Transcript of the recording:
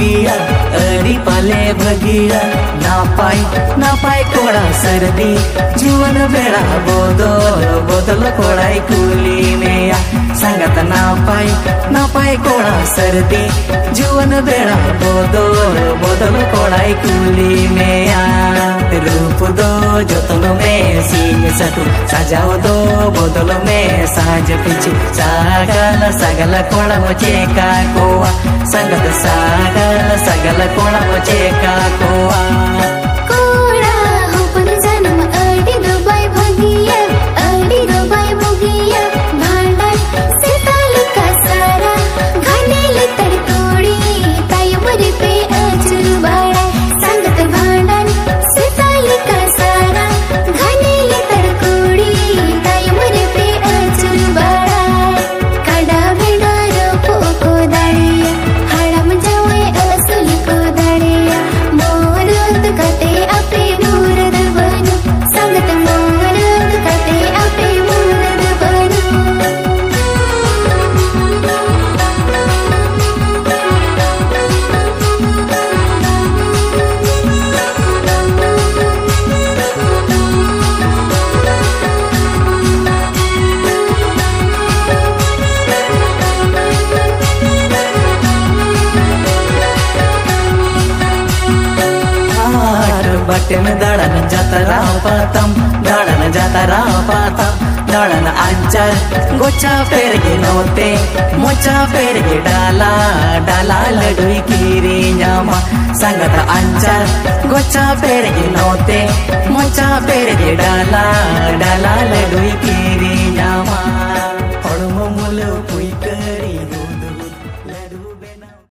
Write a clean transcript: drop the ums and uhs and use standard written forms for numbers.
भगिया अड़ी पाले भगिया नापाई नापाई कोड़ा सर्दी जीवन बेड़ा बोदल बोदल कोड़ाई कुली में संगत नापाई नापाई कोड़ा सर्दी जीवन बेड़ा बोदल बोदल कोड़ाई कुली में रूप दो जतन में सीन सटू सजाओ दो बोतल में साज पीछे सागल सगल कोड़ा मुझे का कोआ संगत सागल सगल कोड़ा मुझे का कोआ कोड़ा हो पर जन्म अड़ी दुबई भगिया अड़ी दुबई भगिया भांडन से ताल का सारा घनेल तड़तोड़ी ताई मरे पे अचुर बाड़ा संगत भांडन से ताल का सारा घनेल तड़कोड़ी ताई मरे पे अचुर बाड़ा काड़ा भेड़ा रोपो को दाड़िया हड़म जावे असुल को दाड़िया मोरत कते अपे मूरत बनो संगत मोरत कते अपे मूरत बनो बटन दड़न जातरा पातम दड़न जातरा पातम दड़न अंचर गोचा पेर के नोते मोचा पेर के डाला डाला लडुई कीरी न्यामा संगत अंचर गोचा पेर के नोते मोचा पेर के डाला डाला लडुई कीरी न्यामा।